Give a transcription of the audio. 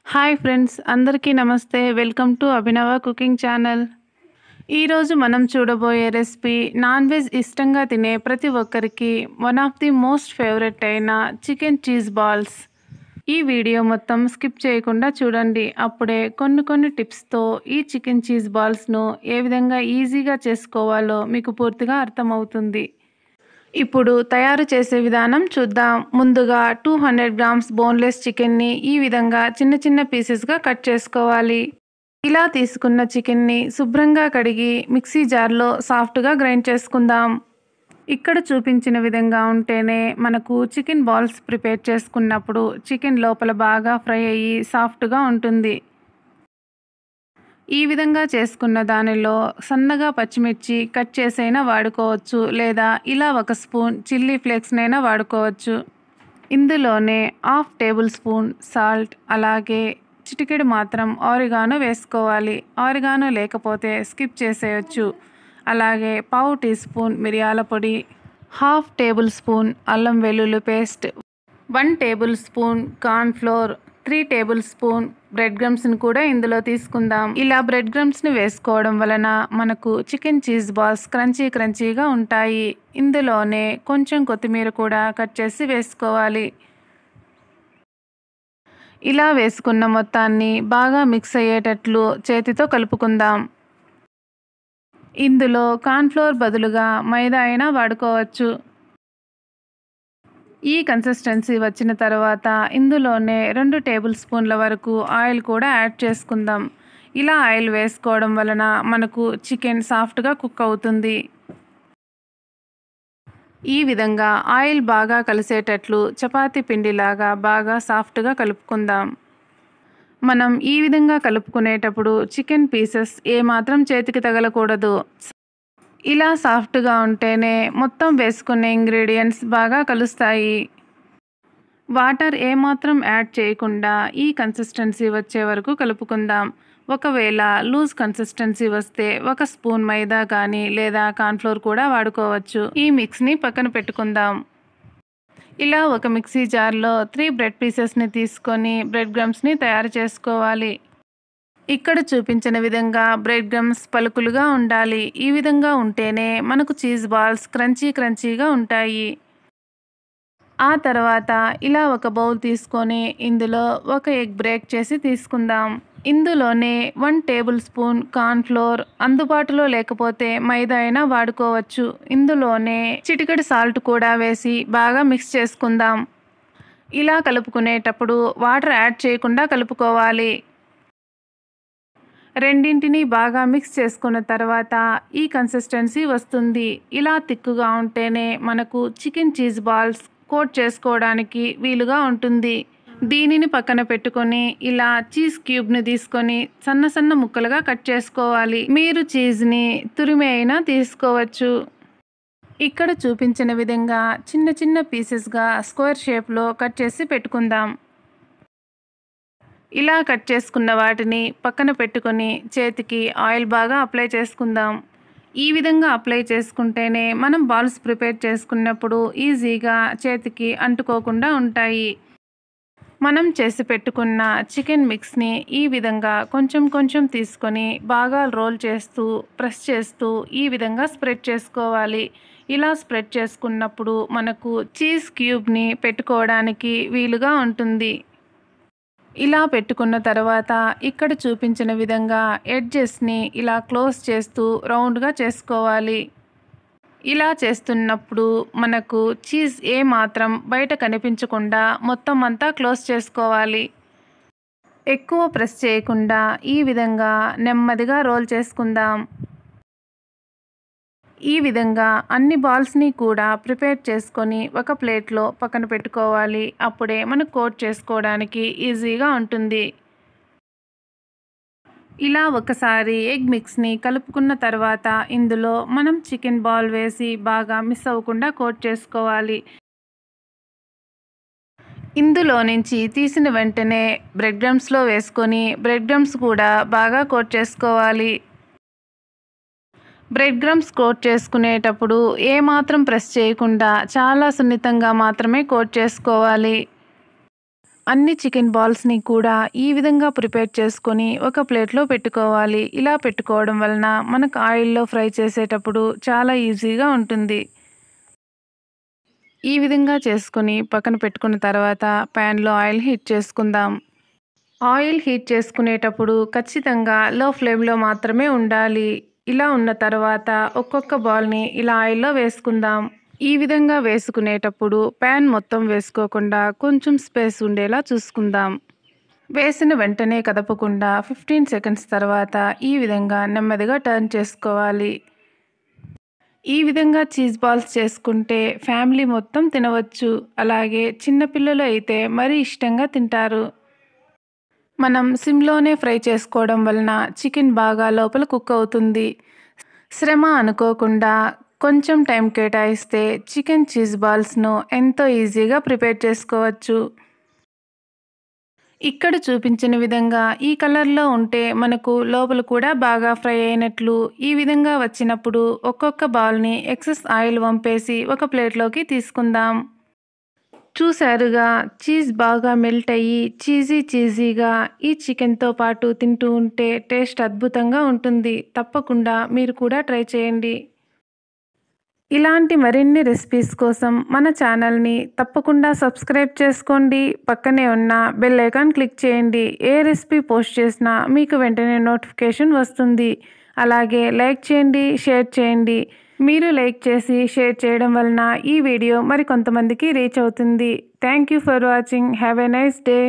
Hi friends, అందరికీ నమస్తే. Welcome to అభినవ కుకింగ్ ఛానల్. ఈరోజు మనం చూడబోయే రెసిపీ నాన్ వెజ్ ఇష్టంగా తినే ప్రతి ఒక్కరికి one of the most favourite అయిన చికెన్ చీజ్ బాల్స్. ఈ వీడియో మొత్తం స్కిప్ చేయకుండా చూడండి. అప్పుడే కొన్ని టిప్స్తో ఈ చికెన్ చీజ్ బాల్స్ను ఏ విధంగా ఈజీగా చేసుకోవాలో మీకు పూర్తిగా అర్థమవుతుంది. ఇప్పుడు తయారు చేసే విధానం చూద్దాం. ముందుగా 200 గ్రామ్స్ బోన్లెస్ చికెన్ని ఈ విధంగా చిన్న పీసెస్గా కట్ చేసుకోవాలి. ఇలా తీసుకున్న చికెన్ని శుభ్రంగా కడిగి మిక్సీ జార్లో సాఫ్ట్గా గ్రైండ్ చేసుకుందాం. ఇక్కడ చూపించిన విధంగా ఉంటేనే మనకు చికెన్ బాల్స్ ప్రిపేర్ చేసుకున్నప్పుడు చికెన్ లోపల బాగా ఫ్రై అయ్యి సాఫ్ట్గా ఉంటుంది. ఈ విధంగా చేసుకున్న దానిలో సన్నగా పచ్చిమిర్చి కట్ చేసైనా వాడుకోవచ్చు, లేదా ఇలా 1 స్పూన్ చిల్లీ ఫ్లేక్స్నైనా వాడుకోవచ్చు. ఇందులోనే 1/2 టేబుల్ స్పూన్ సాల్ట్, అలాగే చిటికెడు మాత్రం ఆరిగానో వేసుకోవాలి. ఆరిగానో లేకపోతే స్కిప్ చేసేయచ్చు. అలాగే 1/2 టీ స్పూన్ మిరియాల పొడి, 1/2 టేబుల్ స్పూన్ అల్లం వెల్లుల్లి paste, 1 tablespoon cornflour, 3 tablespoon bread క్రమ్స్ని కూడా ఇందులో తీసుకుందాం. ఇలా బ్రెడ్ క్రమ్స్ని వేసుకోవడం వలన మనకు చికెన్ చీజ్ బాల్స్ క్రంచీగా ఉంటాయి. ఇందులోనే కొంచెం కొత్తిమీర కూడా కట్ చేసి వేసుకోవాలి. ఇలా వేసుకున్న మొత్తాన్ని బాగా మిక్స్ అయ్యేటట్లు చేతితో కలుపుకుందాం. ఇందులో కార్న్ఫ్లోర్ బదులుగా మైదా అయినా వాడుకోవచ్చు. ఈ కన్సిస్టెన్సీ వచ్చిన తర్వాత ఇందులోనే 2 టేబుల్ స్పూన్ల వరకు ఆయిల్ కూడా యాడ్ చేసుకుందాం. ఇలా ఆయిల్ వేసుకోవడం వలన మనకు చికెన్ సాఫ్ట్గా కుక్ అవుతుంది. ఈ విధంగా ఆయిల్ బాగా కలిసేటట్లు చపాతీ పిండిలాగా బాగా సాఫ్ట్గా కలుపుకుందాం. మనం ఈ విధంగా కలుపుకునేటప్పుడు చికెన్ పీసెస్ ఏమాత్రం చేతికి తగలకూడదు. ఇలా సాఫ్ట్గా ఉంటేనే మొత్తం వేసుకునే ఇంగ్రీడియంట్స్ బాగా కలుస్తాయి. వాటర్ ఏమాత్రం యాడ్ చేయకుండా ఈ కన్సిస్టెన్సీ వచ్చే వరకు కలుపుకుందాం. ఒకవేళ లూజ్ కన్సిస్టెన్సీ వస్తే 1 స్పూన్ మైదా కానీ లేదా కార్న్ఫ్లోర్ కూడా వాడుకోవచ్చు. ఈ మిక్స్ని పక్కన పెట్టుకుందాం. ఇలా ఒక మిక్సీ జార్లో 3 బ్రెడ్ పీసెస్ని తీసుకొని బ్రెడ్ క్రమ్స్ని తయారు చేసుకోవాలి. ఇక్కడ చూపించిన విధంగా బ్రెడ్ క్రమ్స్ పలుకులుగా ఉండాలి. ఈ విధంగా ఉంటేనే మనకు చీజ్ బాల్స్ క్రంచీగా ఉంటాయి. ఆ తర్వాత ఇలా ఒక బౌల్ తీసుకొని ఇందులో 1 ఎగ్ బ్రేక్ చేసి తీసుకుందాం. ఇందులోనే 1 టేబుల్ స్పూన్ కార్న్ఫ్లోర్, అందుబాటులో లేకపోతే మైదా అయినా వాడుకోవచ్చు. ఇందులోనే చిటికెడు సాల్ట్ కూడా వేసి బాగా మిక్స్ చేసుకుందాం. ఇలా కలుపుకునేటప్పుడు వాటర్ యాడ్ చేయకుండా కలుపుకోవాలి. రెండింటిని బాగా మిక్స్ చేసుకున్న తర్వాత ఈ కన్సిస్టెన్సీ వస్తుంది. ఇలా తిక్కుగా ఉంటేనే మనకు చికెన్ చీజ్ బాల్స్ కోట్ చేసుకోవడానికి వీలుగా ఉంటుంది. దీనిని పక్కన పెట్టుకొని ఇలా చీజ్ క్యూబ్ని తీసుకొని సన్న ముక్కలుగా కట్ చేసుకోవాలి. మీరు చీజ్ని తురిమి అయినా తీసుకోవచ్చు. ఇక్కడ చూపించిన విధంగా చిన్న పీసెస్గా స్క్వేర్ షేప్లో కట్ చేసి పెట్టుకుందాం. ఇలా కట్ చేసుకున్న వాటిని పక్కన పెట్టుకొని చేతికి ఆయిల్ బాగా అప్లై చేసుకుందాం. ఈ విధంగా అప్లై చేసుకుంటేనే మనం బాల్స్ ప్రిపేర్ చేసుకున్నప్పుడు ఈజీగా చేతికి అంటుకోకుండా ఉంటాయి. మనం చేసి పెట్టుకున్న చికెన్ మిక్స్ని ఈ విధంగా కొంచెం తీసుకొని బాగా రోల్ చేస్తూ ప్రెస్ చేస్తూ ఈ విధంగా స్ప్రెడ్ చేసుకోవాలి. ఇలా స్ప్రెడ్ చేసుకున్నప్పుడు మనకు చీజ్ క్యూబ్ని పెట్టుకోవడానికి వీలుగా ఉంటుంది. ఇలా పెట్టుకున్న తర్వాత ఇక్కడ చూపించిన విధంగా ఎడ్జెస్ని ఇలా క్లోజ్ చేస్తూ రౌండ్గా చేసుకోవాలి. ఇలా చేస్తున్నప్పుడు మనకు చీజ్ ఏమాత్రం బయట కనిపించకుండా మొత్తం అంతా క్లోజ్ చేసుకోవాలి. ఎక్కువ ప్రెస్ చేయకుండా ఈ విధంగా నెమ్మదిగా రోల్ చేసుకుందాం. ఈ విధంగా అన్ని బాల్స్ని కూడా ప్రిపేర్ చేసుకొని ఒక ప్లేట్లో పక్కన పెట్టుకోవాలి. అప్పుడే మనకు కోట్ చేసుకోవడానికి ఈజీగా ఉంటుంది. ఇలా ఒకసారి ఎగ్ మిక్స్ని కలుపుకున్న తర్వాత ఇందులో మనం చికెన్ బాల్ వేసి బాగా మిస్ అవ్వకుండా కోట్ చేసుకోవాలి. ఇందులో నుంచి తీసిన వెంటనే బ్రెడ్ క్రమ్స్లో వేసుకొని బ్రెడ్ క్రమ్స్ కూడా బాగా కోట్ చేసుకోవాలి. బ్రెడ్ క్రమ్స్ కోట్ చేసుకునేటప్పుడు ఏమాత్రం ప్రెస్ చేయకుండా చాలా సున్నితంగా మాత్రమే కోట్ చేసుకోవాలి. అన్ని చికెన్ బాల్స్ని కూడా ఈ విధంగా ప్రిపేర్ చేసుకొని ఒక ప్లేట్లో పెట్టుకోవాలి. ఇలా పెట్టుకోవడం వలన మనకు ఆయిల్లో ఫ్రై చేసేటప్పుడు చాలా ఈజీగా ఉంటుంది. ఈ విధంగా చేసుకొని పక్కన పెట్టుకున్న తర్వాత ప్యాన్లో ఆయిల్ హీట్ చేసుకుందాం. ఆయిల్ హీట్ చేసుకునేటప్పుడు ఖచ్చితంగా లో ఫ్లేమ్లో మాత్రమే ఉండాలి. ఇలా ఉన్న తర్వాత ఒక్కొక్క బాల్ని ఇలా ఆయిల్లో వేసుకుందాం. ఈ విధంగా వేసుకునేటప్పుడు ప్యాన్ మొత్తం వేసుకోకుండా కొంచెం స్పేస్ ఉండేలా చూసుకుందాం. వేసిన వెంటనే కదపకుండా 15 సెకండ్స్ తర్వాత ఈ విధంగా నెమ్మదిగా టర్న్ చేసుకోవాలి. ఈ విధంగా చీజ్ బాల్స్ చేసుకుంటే ఫ్యామిలీ మొత్తం తినవచ్చు. అలాగే చిన్నపిల్లలు అయితే మరీ ఇష్టంగా తింటారు. మనం సిమ్లోనే ఫ్రై చేసుకోవడం వలన చికెన్ బాగా లోపల కుక్ అవుతుంది. శ్రమ అనుకోకుండా కొంచెం టైం కేటాయిస్తే చికెన్ చీజ్ బాల్స్ను ఎంతో ఈజీగా ప్రిపేర్ చేసుకోవచ్చు. ఇక్కడ చూపించిన విధంగా ఈ కలర్లో ఉంటే మనకు లోపల కూడా బాగా ఫ్రై అయినట్లు. ఈ విధంగా వచ్చినప్పుడు ఒక్కొక్క బాల్ని ఎక్సెస్ ఆయిల్ వంపేసి ఒక ప్లేట్లోకి తీసుకుందాం. చూసారుగా, చీజ్ బాగా మెల్ట్ అయ్యి చీజీగా ఈ చికెన్తో పాటు తింటూ ఉంటే టేస్ట్ అద్భుతంగా ఉంటుంది. తప్పకుండా మీరు కూడా ట్రై చేయండి. ఇలాంటి మరిన్ని రెసిపీస్ కోసం మన ఛానల్ని తప్పకుండా సబ్స్క్రైబ్ చేసుకోండి. పక్కనే ఉన్న బెల్ ఐకాన్ క్లిక్ చేయండి. ఏ రెసిపీ పోస్ట్ చేసినా మీకు వెంటనే నోటిఫికేషన్ వస్తుంది. అలాగే లైక్ చేయండి, షేర్ చేయండి. మీరు లైక్ చేసి షేర్ చేయడం వలన ఈ వీడియో మరి కొంతమందికి రీచ్ అవుతుంది. Thank you for watching. Have a nice day.